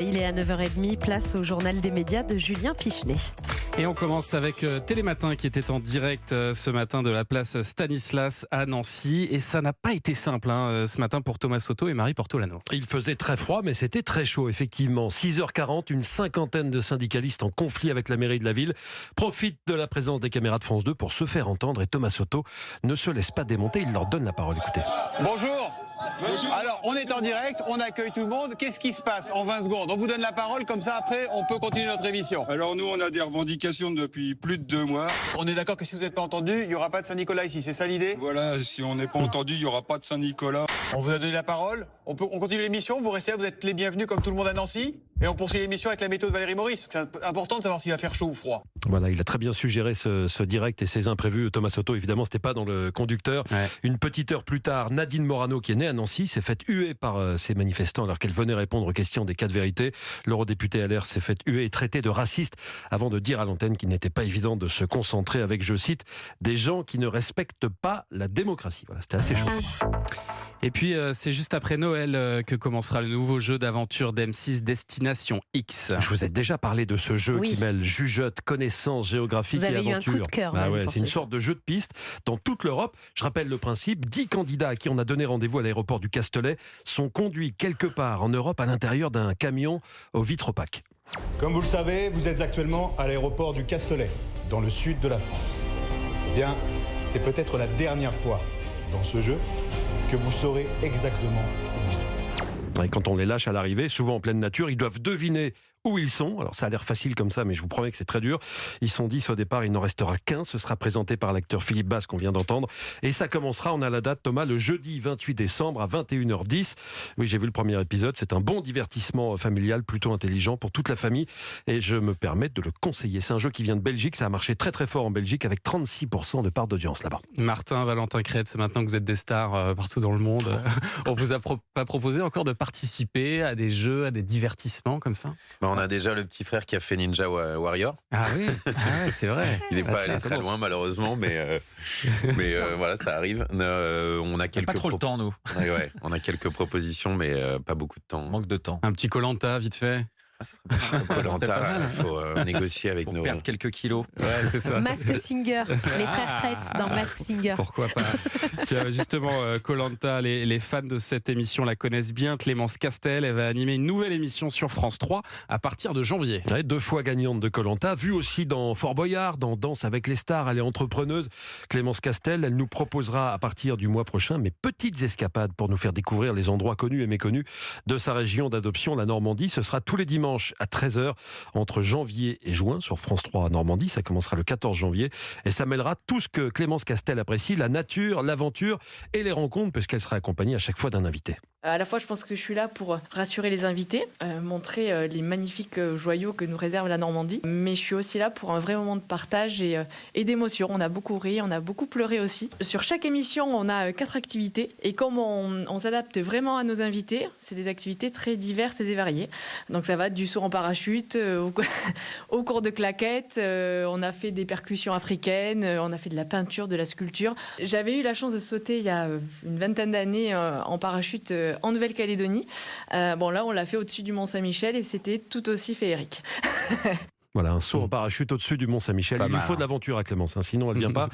Il est à 9h30, place au journal des médias de Julien Pichenet. Et on commence avec Télématin qui était en direct ce matin de la place Stanislas à Nancy. Et ça n'a pas été simple ce matin pour Thomas Soto et Marie Portolano. Il faisait très froid, mais c'était très chaud, effectivement. 6h40, une cinquantaine de syndicalistes en conflit avec la mairie de la ville profitent de la présence des caméras de France 2 pour se faire entendre. Et Thomas Soto ne se laisse pas démonter, il leur donne la parole. Écoutez. Bonjour. Alors, on est en direct, on accueille tout le monde. Qu'est-ce qui se passe en 20 secondes? On vous donne la parole, comme ça, après, on peut continuer notre émission. Alors, nous, on a des revendications depuis plus de 2 mois. On est d'accord que si vous n'êtes pas entendu, il n'y aura pas de Saint-Nicolas ici, c'est ça l'idée? Voilà, si on n'est pas entendu, il n'y aura pas de Saint-Nicolas. On vous a donné la parole, on continue l'émission, vous restez là, vous êtes les bienvenus comme tout le monde à Nancy. Et on poursuit l'émission avec la méthode Valérie Maurice. C'est important de savoir s'il va faire chaud ou froid. Voilà, il a très bien suggéré ce direct et ses imprévus. Thomas Soto, évidemment, c'était pas dans le conducteur. Ouais. Une petite heure plus tard, Nadine Morano, qui est née à Nancy, s'est faite huer par ces manifestants alors qu'elle venait répondre aux questions des 4 vérités. L'eurodéputé LR s'est fait huer et traiter de raciste avant de dire à l'antenne qu'il n'était pas évident de se concentrer avec, je cite, des gens qui ne respectent pas la démocratie. Voilà, c'était assez chaud. Et puis, c'est juste après Noël que commencera le nouveau jeu d'aventure d'M6 Destination X. Je vous ai déjà parlé de ce jeu qui mêle jugeote, connaissances géographiques et aventure. Vous avez eu un coup de cœur. C'est une sorte de jeu de piste dans toute l'Europe. Je rappelle le principe, 10 candidats à qui on a donné rendez-vous à l'aéroport du Castellet sont conduits quelque part en Europe à l'intérieur d'un camion aux vitres opaques. Comme vous le savez, vous êtes actuellement à l'aéroport du Castellet, dans le sud de la France. Eh bien, c'est peut-être la dernière fois dans ce jeu que vous saurez exactement où vous êtes. Et quand on les lâche à l'arrivée, souvent en pleine nature, ils doivent deviner où ils sont. Alors ça a l'air facile comme ça, mais je vous promets que c'est très dur. Ils sont 10 au départ, il n'en restera qu'un. Ce sera présenté par l'acteur Philippe Basse qu'on vient d'entendre. Et ça commencera, on a la date Thomas, le jeudi 28 décembre à 21h10. Oui, j'ai vu le premier épisode, c'est un bon divertissement familial, plutôt intelligent pour toute la famille. Et je me permets de le conseiller. C'est un jeu qui vient de Belgique, ça a marché très très fort en Belgique avec 36% de part d'audience là-bas. Martin, Valentin Crête, c'est maintenant que vous êtes des stars partout dans le monde. On vous a pas proposé encore de participer à des jeux, à des divertissements comme ça? On a déjà le petit frère qui a fait Ninja Warrior. Ah oui, c'est vrai. Il n'est pas allé très loin malheureusement, mais voilà, ça arrive. On a quelques pas trop le temps, nous. Ouais, on a quelques propositions, mais pas beaucoup de temps. Manque de temps. Un petit Koh-Lanta, vite fait. Koh-Lanta, il faut négocier avec pour nos... perdre quelques kilos. Ouais, c'est ça. Mask Singer, les frères Kretz dans Mask Singer. Pourquoi pas. Tiens, justement, Koh-Lanta, les fans de cette émission la connaissent bien. Clémence Castel, elle va animer une nouvelle émission sur France 3 à partir de janvier. Ouais, 2 fois gagnante de Koh-Lanta, vue aussi dans Fort Boyard, dans Danse avec les stars. Elle est entrepreneuse. Clémence Castel, elle nous proposera à partir du mois prochain mes petites escapades pour nous faire découvrir les endroits connus et méconnus de sa région d'adoption, la Normandie. Ce sera tous les dimanches à 13h entre janvier et juin sur France 3 Normandie. Ça commencera le 14 janvier et ça mêlera tout ce que Clémence Castel apprécie, la nature, l'aventure et les rencontres, puisqu'elle sera accompagnée à chaque fois d'un invité. À la fois, je pense que je suis là pour rassurer les invités, montrer les magnifiques joyaux que nous réserve la Normandie. Mais je suis aussi là pour un vrai moment de partage et d'émotion. On a beaucoup ri, on a beaucoup pleuré aussi. Sur chaque émission, on a 4 activités. Et comme on s'adapte vraiment à nos invités, c'est des activités très diverses et variées. Donc ça va du saut en parachute au cours de claquettes. On a fait des percussions africaines, on a fait de la peinture, de la sculpture. J'avais eu la chance de sauter il y a une vingtaine d'années en parachute en Nouvelle-Calédonie. Là, on l'a fait au-dessus du Mont-Saint-Michel et c'était tout aussi féerique. Voilà, un saut en parachute au-dessus du Mont-Saint-Michel. Il lui faut de l'aventure à Clémence, sinon elle ne vient pas.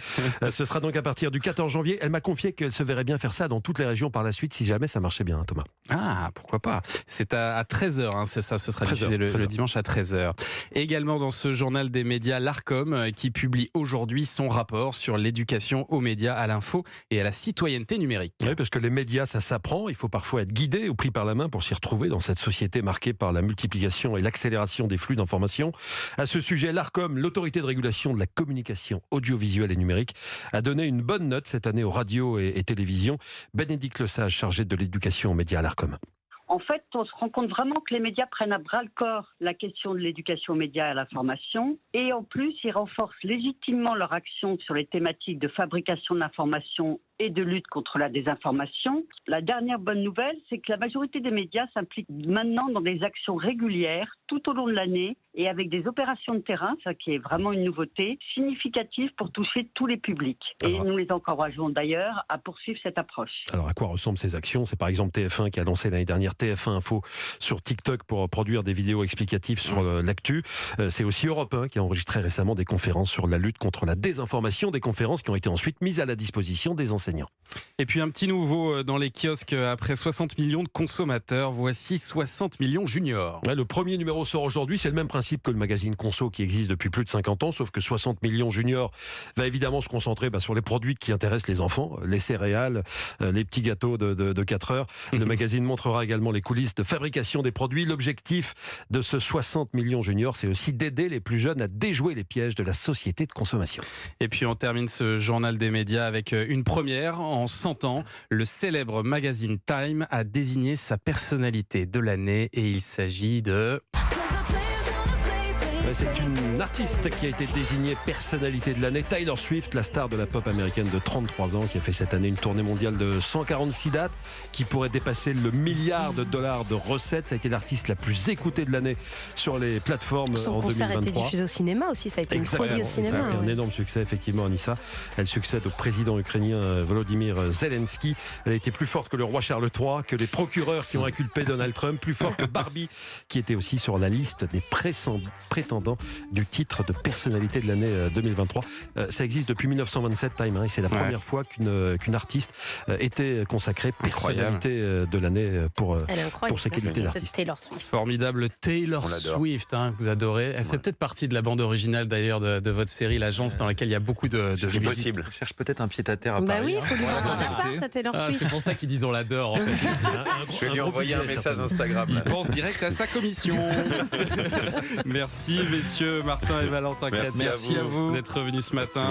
Ce sera donc à partir du 14 janvier. Elle m'a confié qu'elle se verrait bien faire ça dans toutes les régions par la suite, si jamais ça marchait bien, Thomas. Ah, pourquoi pas. C'est à 13h, c'est ça, ce sera diffusé le dimanche à 13h. Également dans ce journal des médias, l'Arcom qui publie aujourd'hui son rapport sur l'éducation aux médias, à l'info et à la citoyenneté numérique. Oui, parce que les médias, ça s'apprend. Il faut parfois être guidé ou pris par la main pour s'y retrouver dans cette société marquée par la multiplication et l'accélération des flux d'informations. À ce sujet, l'Arcom, l'autorité de régulation de la communication audiovisuelle et numérique, a donné une bonne note cette année aux radios et télévisions. Bénédicte Lesage, chargée de l'éducation aux médias à l'Arcom. En fait, on se rend compte vraiment que les médias prennent à bras-le-corps la question de l'éducation aux médias et à l'information. Et en plus, ils renforcent légitimement leur action sur les thématiques de fabrication de l'information et de lutte contre la désinformation. La dernière bonne nouvelle, c'est que la majorité des médias s'impliquent maintenant dans des actions régulières tout au long de l'année et avec des opérations de terrain, ça qui est vraiment une nouveauté, significative pour toucher tous les publics. Et nous les encourageons d'ailleurs à poursuivre cette approche. Alors à quoi ressemblent ces actions ? C'est par exemple TF1 qui a lancé l'année dernière TF1 infos sur TikTok pour produire des vidéos explicatives sur l'actu. C'est aussi Europe 1 qui a enregistré récemment des conférences sur la lutte contre la désinformation, des conférences qui ont été ensuite mises à la disposition des enseignants. Et puis un petit nouveau dans les kiosques, après 60 millions de consommateurs, voici 60 millions juniors. Le premier numéro sort aujourd'hui, c'est le même principe que le magazine Conso qui existe depuis plus de 50 ans, sauf que 60 millions juniors va évidemment se concentrer sur les produits qui intéressent les enfants, les céréales, les petits gâteaux de 4 heures. Le magazine montrera également les coulisses de fabrication des produits. L'objectif de ce 60 millions juniors, c'est aussi d'aider les plus jeunes à déjouer les pièges de la société de consommation. Et puis on termine ce journal des médias avec une première. En 100 ans, le célèbre magazine Time a désigné sa personnalité de l'année et il s'agit de... C'est une artiste qui a été désignée personnalité de l'année, Taylor Swift, la star de la pop américaine de 33 ans, qui a fait cette année une tournée mondiale de 146 dates, qui pourrait dépasser le $1 milliard de recettes. Ça a été l'artiste la plus écoutée de l'année sur les plateformes Son en 2023. concert a été diffusé au cinéma aussi, ça a été une folie au cinéma. Ça a été un énorme succès, effectivement, Anissa. Elle succède au président ukrainien Volodymyr Zelensky. Elle a été plus forte que le roi Charles III, que les procureurs qui ont inculpé Donald Trump, plus fort que Barbie, qui était aussi sur la liste des prétendants du titre de personnalité de l'année 2023. Ça existe depuis 1927, Time, et c'est la première fois qu'une artiste était consacrée personnalité de l'année pour ses qualités d'artiste. Taylor Swift. Formidable Taylor Swift, vous adorez. Elle fait peut-être partie de la bande originale d'ailleurs de votre série L'Agence, dans laquelle il y a beaucoup de musique. Possible. Je cherche peut-être un pied-à-terre à Paris. Bah oui, il faut lui vendre un appart à Taylor Swift. C'est pour ça qu'ils disent on l'adore en fait. Je vais lui envoyer un message Instagram. Il pense direct à sa commission. Merci messieurs, Martin et Valentin. Merci à vous d'être revenus ce matin.